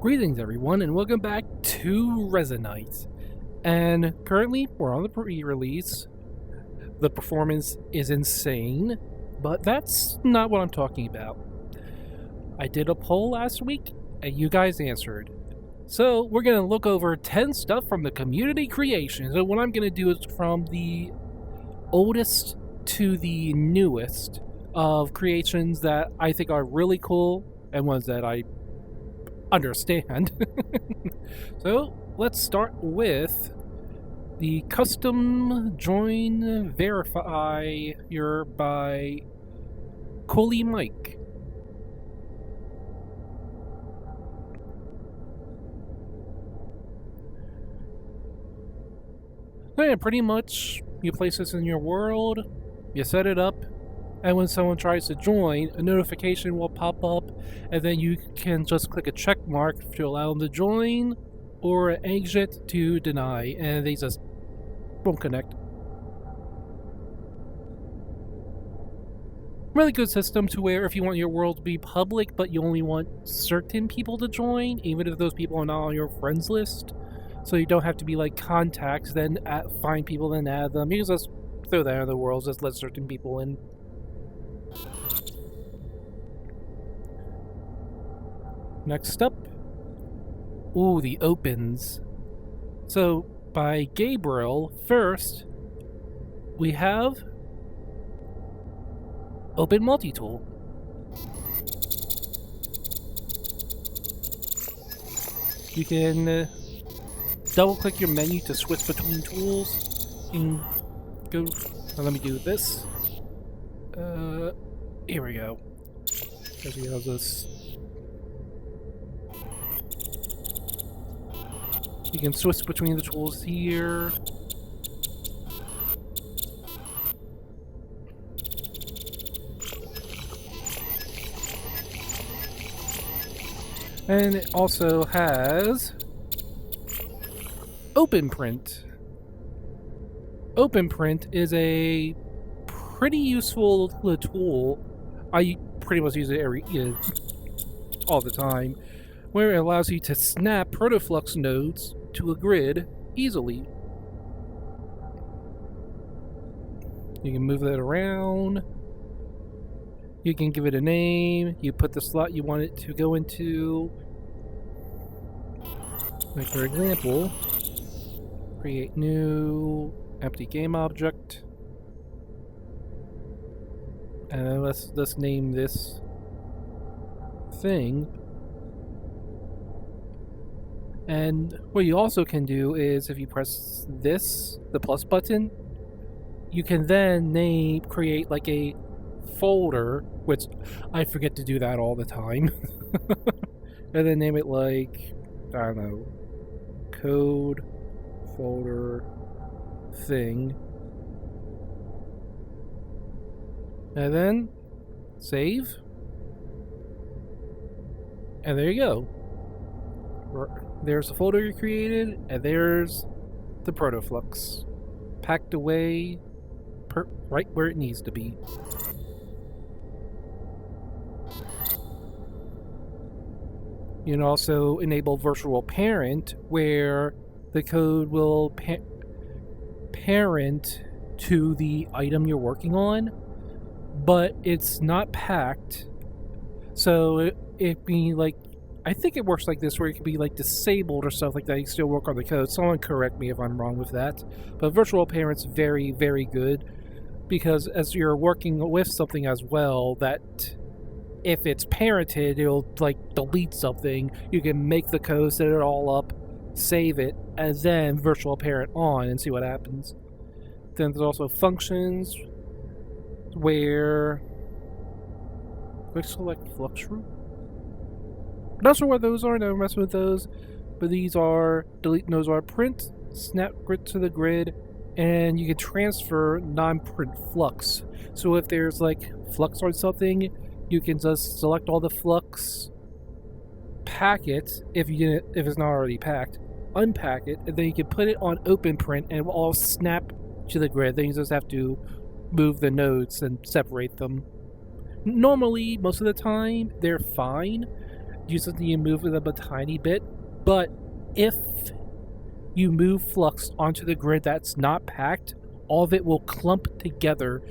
Greetings everyone and welcome back to Resonite. And currently we're on the pre-release. The performance is insane, but that's not what I'm talking about. I did a poll last week and you guys answered. So we're going to look over 10 stuff from the community creation. So what I'm going to do is from the oldest to the newest of creations that I think are really cool and ones that I understand. So let's start with the custom join Verifier by Kohley Mike. So yeah, pretty much you place this in your world, you set it up, and when someone tries to join, a notification will pop up, and then you can just click a check mark to allow them to join, or an exit to deny, and they just won't connect. Really good system to where if you want your world to be public, but you only want certain people to join, even if those people are not on your friends list, so you don't have to be like contacts, then find people, then add them. You can just throw that in the world, just let certain people in. Next up, ooh, the opens. So by Gabriel, first we have open multi-tool. You can double click your menu to switch between tools and go. Let me do this. Here we go. There we go. This. You can switch between the tools here. And it also has Open Print. Open Print is a pretty useful tool. I pretty much use it all the time, where it allows you to snap protoflux nodes to a grid easily. You can move that around. You can give it a name. You put the slot you want it to go into. Like for example, create new empty game object. And let's name this thing. And what you also can do is if you press this, the plus button, you can then create like a folder, which I forget to do that all the time. And then name it like, I don't know, code folder thing. And then save. And there you go. There's the folder you created, and there's the protoflux packed away right where it needs to be. You can also enable virtual parent, where the code will parent to the item you're working on, but it's not packed. So it be like, I think it works like this, where it can be like disabled or stuff like that. You can still work on the code. Someone correct me if I'm wrong with that. But virtual parent's very, very good, because as you're working with something as well, that if it's parented, it'll like delete something. You can make the code, set it all up, save it, and then virtual parent on and see what happens. Then there's also functions where quick select flux root. Not sure what those are, never mess with those, but these are delete nodes are print, snap grid to the grid, and you can transfer non-print flux. So if there's like flux on something, you can just select all the flux, pack it if it's not already packed, unpack it, and then you can put it on open print and it will all snap to the grid. Then you just have to move the nodes and separate them. Normally, most of the time, they're fine. you just need to move them a tiny bit. But if you move flux onto the grid that's not packed, all of it will clump together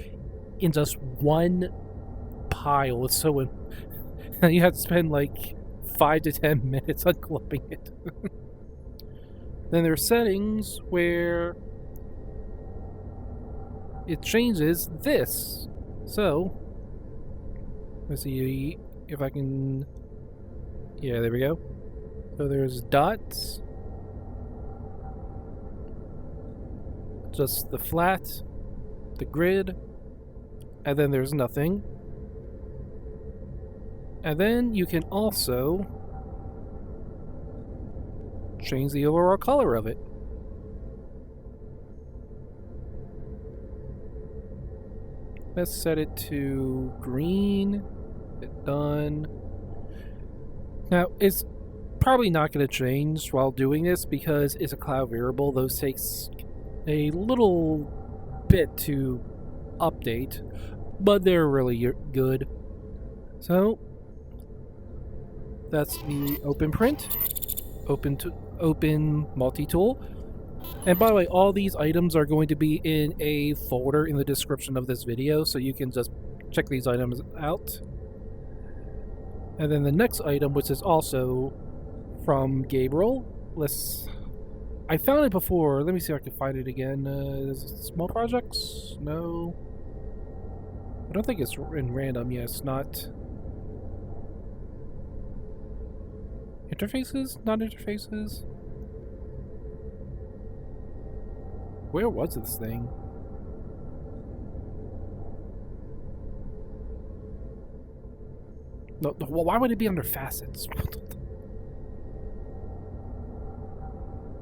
in just one pile. It's so you have to spend like 5 to 10 minutes unclumping it. Then there are settings where it changes this. So let's see if I can. Yeah, there we go. So there's dots, just the flat, the grid, and then there's nothing. And then you can also change the overall color of it. Let's set it to green. Done. Now, it's probably not going to change while doing this because it's a cloud variable. Those takes a little bit to update, but they're really good. So that's the open print, open multi-tool. And by the way, all these items are going to be in a folder in the description of this video, so you can just check these items out. And then the next item, which is also from Gabriel, I found it before. Let me see if I can find it again. Is it small projects? No. I don't think it's in random. Yeah, it's not. Interfaces? Not interfaces? Where was this thing? No, why would it be under facets?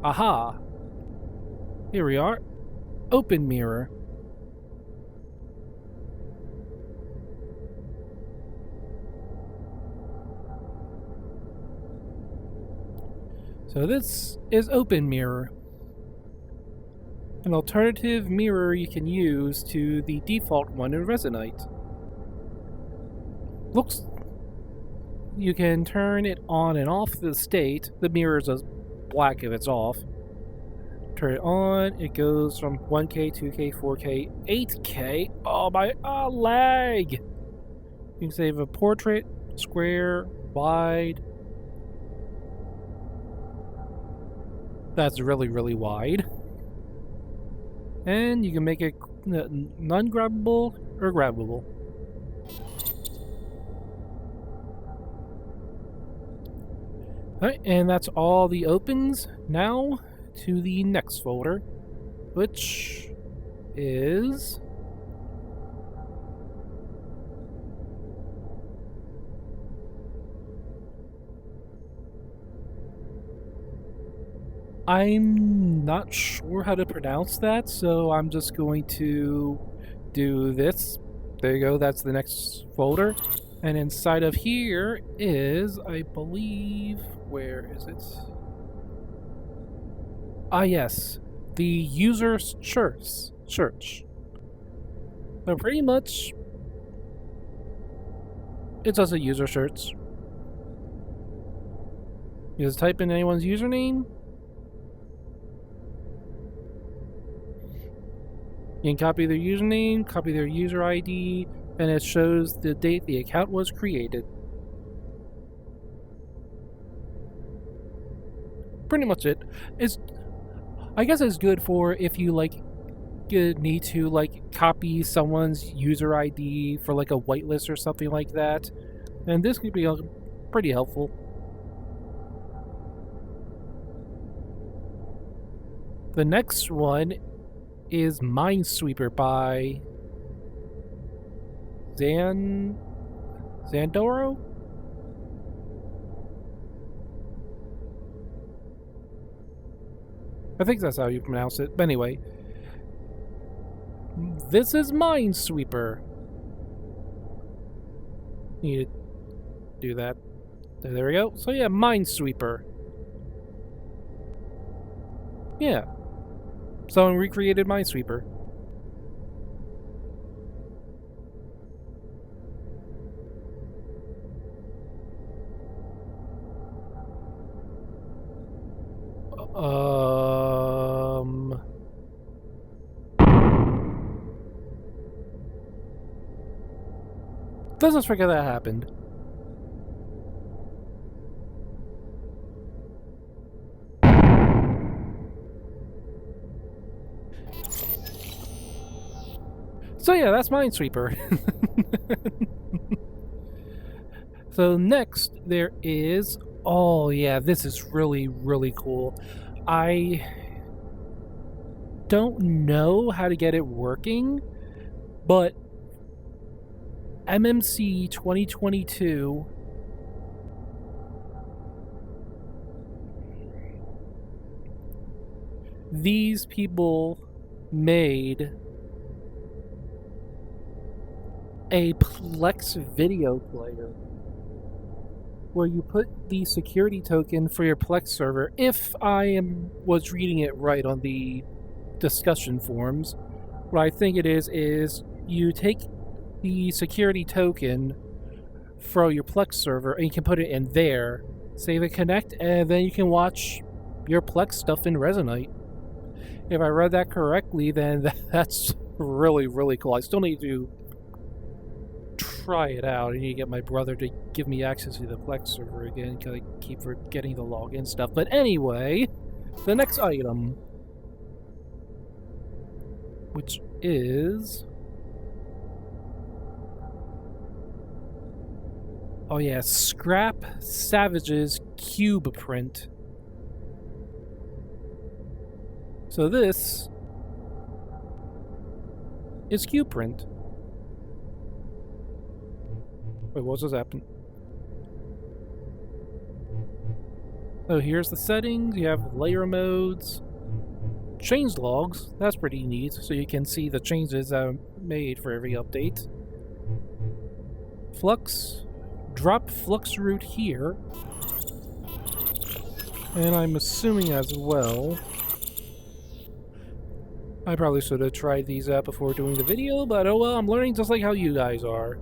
Aha! Here we are. Open mirror. So this is open mirror. An alternative mirror you can use to the default one in Resonite. You can turn it on and off the state. The mirror is black if it's off. Turn it on, it goes from 1K, 2K, 4K, 8K. Oh my, lag! You can save a portrait, square, wide. That's really, really wide. And you can make it non-grabbable or grabbable. Alright, and that's all the opens. Now to the next folder, which is I'm not sure how to pronounce that, so I'm just going to do this. There you go, that's the next folder. And inside of here is, I believe, where is it? Ah, yes, the user search. So pretty much, it's just a user search. You just type in anyone's username. You can copy their username, copy their user ID, and it shows the date the account was created. Pretty much it. I guess it's good for if you need to copy someone's user ID for like a whitelist or something like that. And this could be pretty helpful. The next one is Minesweeper by Xanduro? I think that's how you pronounce it. But anyway, this is Minesweeper. Need to do that. There we go. So yeah, Minesweeper. Yeah. Someone recreated Minesweeper. Let's just forget that happened. So yeah, that's Minesweeper. So next there is... Oh yeah, this is really, really cool. I don't know how to get it working, but MMC 2022... These people made a Plex video player where you put the security token for your Plex server. If I was reading it right on the discussion forums, what I think it is you take the security token for your Plex server and you can put it in there, save it, connect, and then you can watch your Plex stuff in Resonite. If I read that correctly, then that's really, really cool. I still need to try it out. I need to get my brother to give me access to the Plex server again, because I keep forgetting the login stuff. But anyway, the next item, which is... Oh yeah, Scrap Savage's cube print. So this is cube print. Wait, what just happened? So here's the settings. You have layer modes, change logs. That's pretty neat. So you can see the changes made for every update. Flux, drop flux root here, and I'm assuming as well. I probably should have tried these out before doing the video, but oh well, I'm learning just like how you guys are.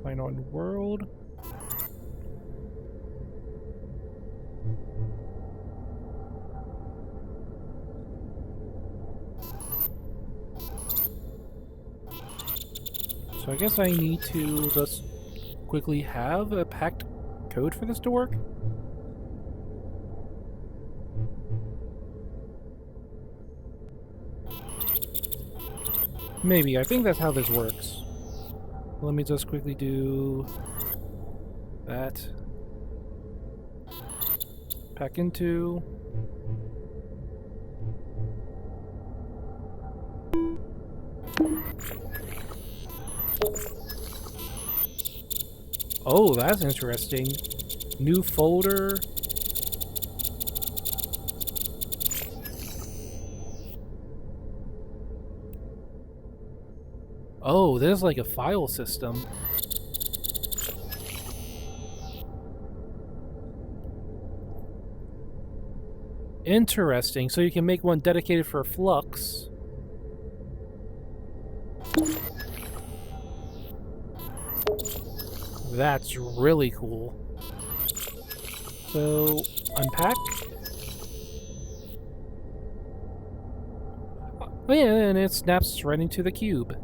Find on world. So I guess I need to just quickly have a packed code for this to work. Maybe. I think that's how this works. Let me just quickly do that. Pack into. Oh, that's interesting. New folder. Oh, there's like a file system. Interesting. So you can make one dedicated for Flux. That's really cool. So, unpack. Oh yeah, and it snaps right into the cube.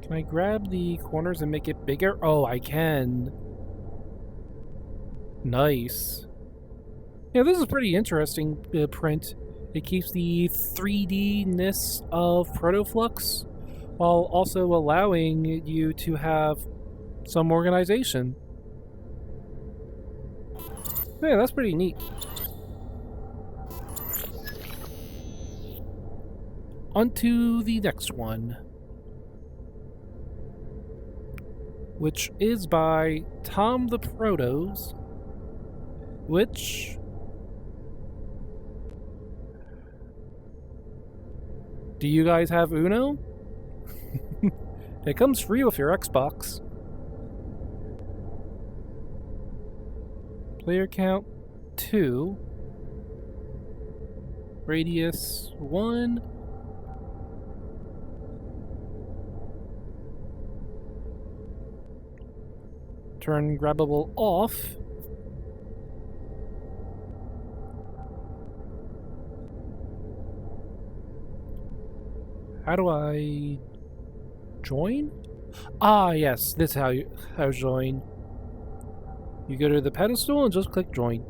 Can I grab the corners and make it bigger? Oh, I can. Nice. Yeah, this is pretty interesting print. It keeps the 3D-ness of Protoflux while also allowing you to have some organization. Yeah, that's pretty neat. On to the next one, which is by Tom the Protos, which... Do you guys have Uno? It comes free with your Xbox. Player count 2. Radius 1. turn grabbable off. How do I join? Ah, yes, this is how you join. You go to the pedestal and just click join.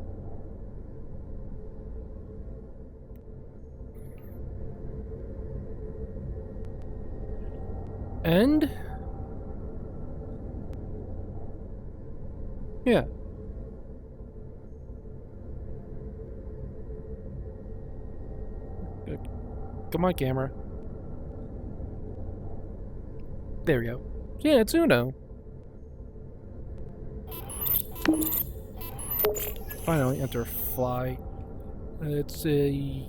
And yeah. Good. Come on, camera. There we go. Yeah, it's Uno. Finally, enter fly. It's a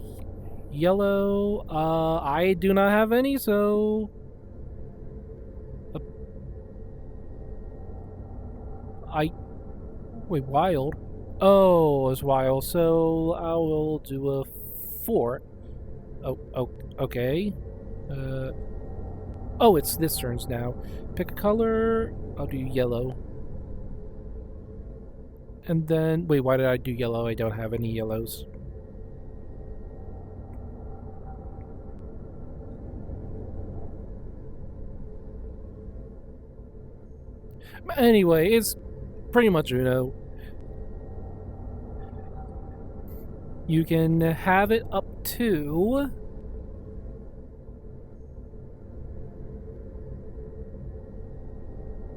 yellow. I do not have any, so wait, wild. Oh, it's wild. So I will do a 4. Oh, okay. Oh, it's this turn's now. Pick a color. I'll do yellow. And then, wait, why did I do yellow? I don't have any yellows. Anyway, it's pretty much Uno. You can have it up to...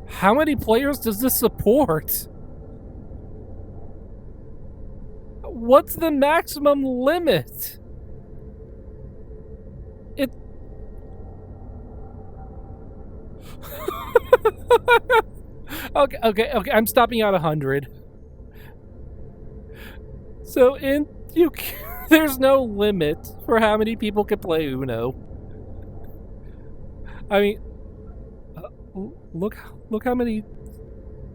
How many players does this support? What's the maximum limit? It... Okay, I'm stopping at 100. So there's no limit for how many people can play Uno. I mean, look how many.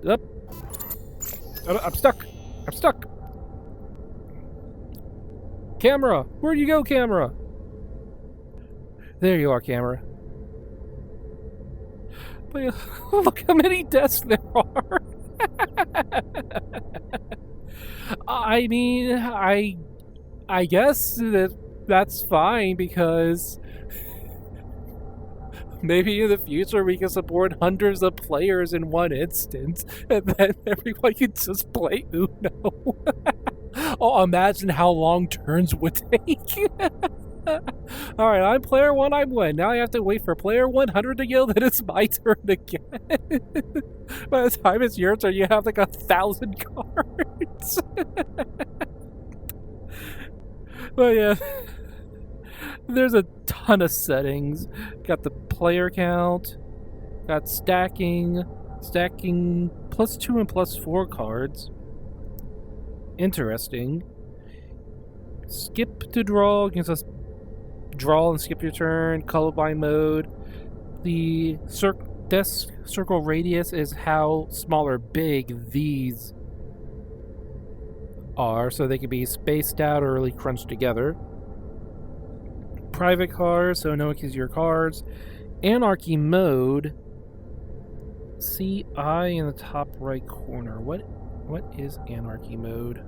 Up. I'm stuck. Camera, where'd you go, camera? There you are, camera. But look how many desks there are. I mean, I guess that's fine, because maybe in the future we can support hundreds of players in one instance, and then everyone can just play Uno. Oh, imagine how long turns would take. Alright, I'm player 1, I win. Now I have to wait for player 100 to go, then it's my turn again. By the time it's your turn, you have like 1,000 cards. But yeah, there's a ton of settings. Got the player count, got stacking +2 and +4 cards. Interesting. Skip to draw gives us draw and skip your turn. Colorblind mode. The desk circle radius is how small or big these are, so they can be spaced out or really crunched together. Private cards, so no one can use your cards. Anarchy mode. See I in the top right corner. What is anarchy mode?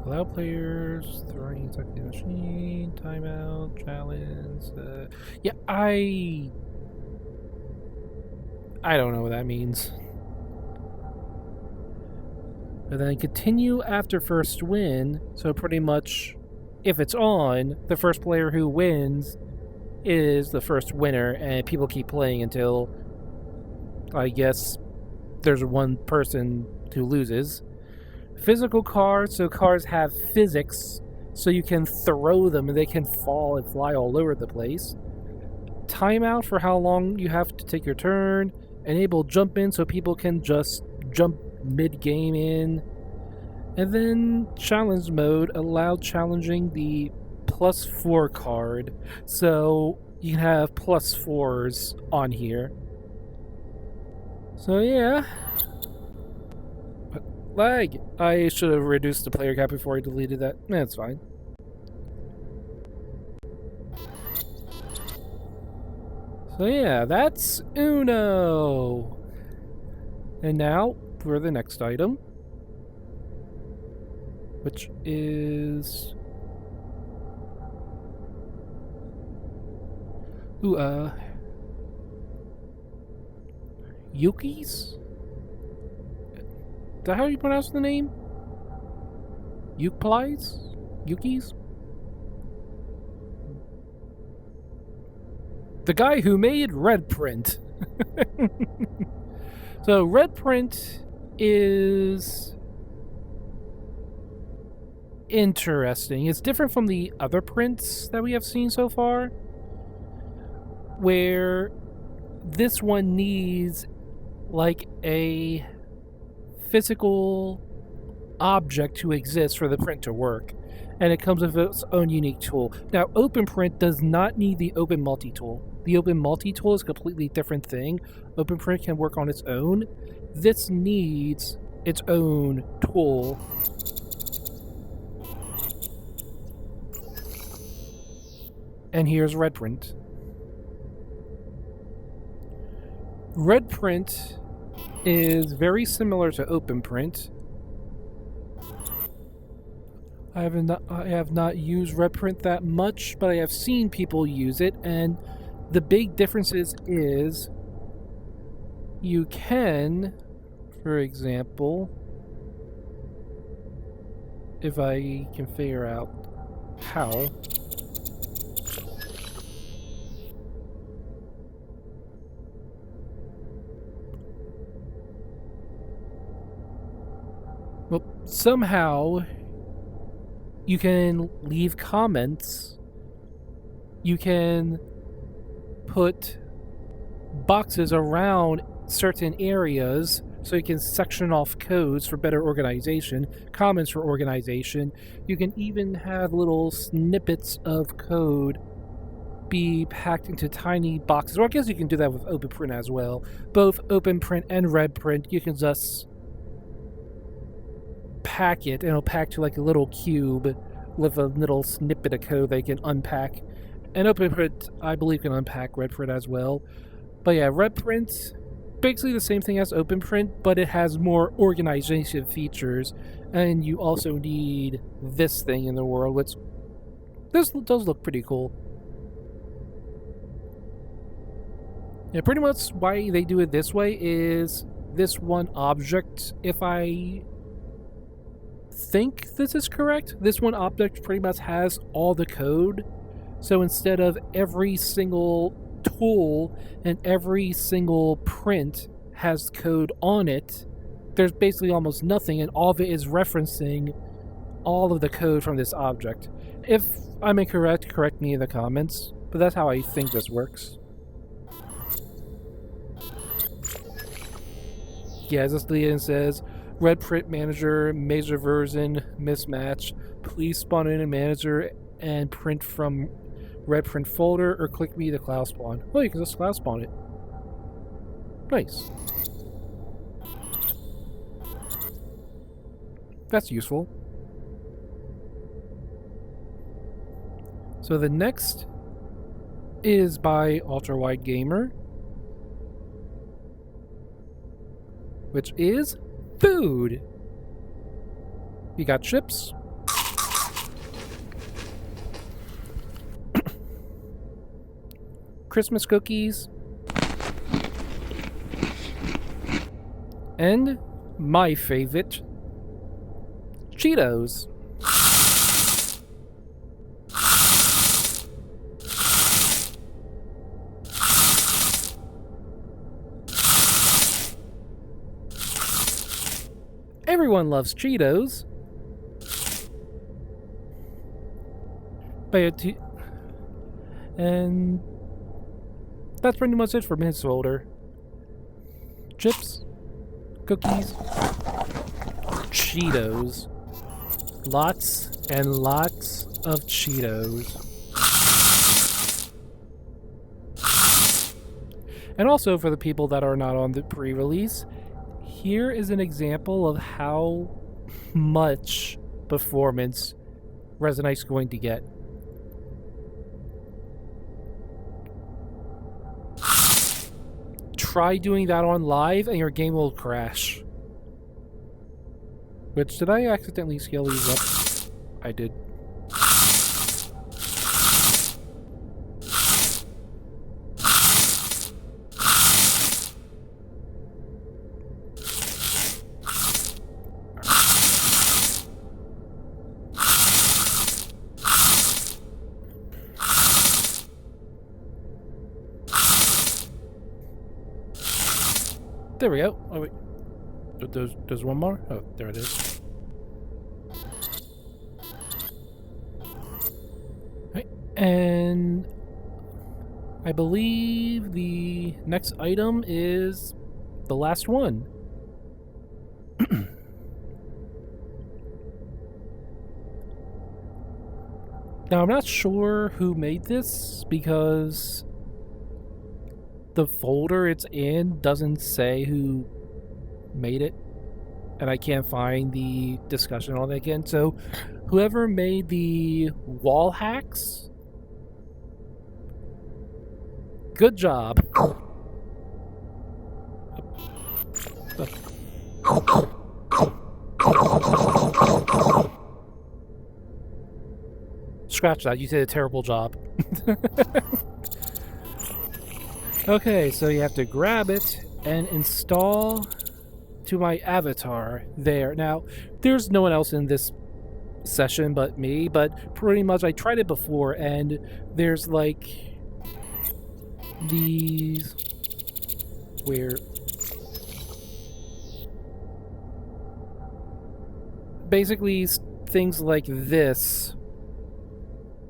Allow players throwing attack the machine, timeout, challenge. Yeah, I don't know what that means. But then continue after first win. So pretty much, if it's on, the first player who wins is the first winner, and people keep playing until, I guess, there's one person who loses. Physical cards, so cards have physics, so you can throw them and they can fall and fly all over the place. Timeout for how long you have to take your turn. Enable jump in, so people can just jump mid-game in. And then challenge mode, allow challenging the +4 card, so you can have +4s on here. So yeah. Lag! I should have reduced the player count before I deleted that. That's fine. So yeah, that's Uno. And now for the next item, which is Yukis? Is that how you pronounce the name? Yukis? The guy who made Red Print. So Red Print is interesting. It's different from the other prints that we have seen so far, where this one needs like a physical object to exist for the print to work, and it comes with its own unique tool. Now, OpenPrint does not need the Open Multi-Tool. The Open Multi-Tool is a completely different thing. OpenPrint can work on its own. This needs its own tool. And here's RedPrint. RedPrint is very similar to OpenPrint. I have not used RedPrint that much, but I have seen people use it, and the big differences is you can, for example, if I can figure out how, well, somehow you can leave comments, you can put boxes around certain areas so you can section off codes for better organization, comments for organization. You can even have little snippets of code be packed into tiny boxes. Or I guess you can do that with OpenPrint as well. Both OpenPrint and RedPrint, you can just pack it, and it'll pack to like a little cube with a little snippet of code they can unpack. And OpenPrint, I believe, can unpack RedPrint as well. But yeah, RedPrint, basically the same thing as OpenPrint, but it has more organization features. And you also need this thing in the world, which this does look pretty cool. Yeah, pretty much why they do it this way is this one object, if I think this is correct, this one object pretty much has all the code. So instead of every single tool and every single print has code on it, there's basically almost nothing, and all of it is referencing all of the code from this object. If I'm incorrect, correct me in the comments, but that's how I think this works. Yeah, as this lead-in says, Red Print Manager, major version, mismatch. Please spawn in a manager and print from Red Print folder, or click me to cloud spawn. Oh, you can just cloud spawn it. Nice. That's useful. So the next is by byultrawidegamer, which is food. You got chips, Christmas cookies, and my favorite, Cheetos. Everyone loves Cheetos. And that's pretty much it for his folder. Chips, cookies, Cheetos. Lots and lots of Cheetos. And also for the people that are not on the pre-release, here is an example of how much performance Resonite's going to get. try doing that on live and your game will crash. Which, did I accidentally scale these up? I did. There we go. Oh wait, there's one more. Oh, there it is. Right. And I believe the next item is the last one. Now I'm not sure who made this because the folder it's in doesn't say who made it, and I can't find the discussion on it again. So whoever made the wall hacks, good job. Scratch that, you did a terrible job. Okay, so you have to grab it and install to my avatar there. Now, there's no one else in this session but me, but pretty much I tried it before, and there's like these where basically things like this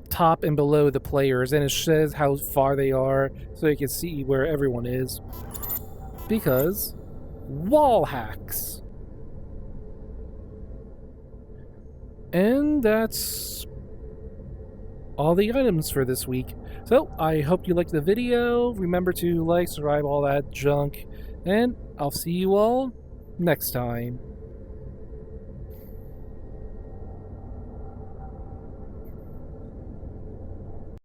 top and below the players, and it says how far they are so you can see where everyone is, because wall hacks. And that's all the items for this week. So I hope you liked the video. Remember to like, subscribe, all that junk, and I'll see you all next time.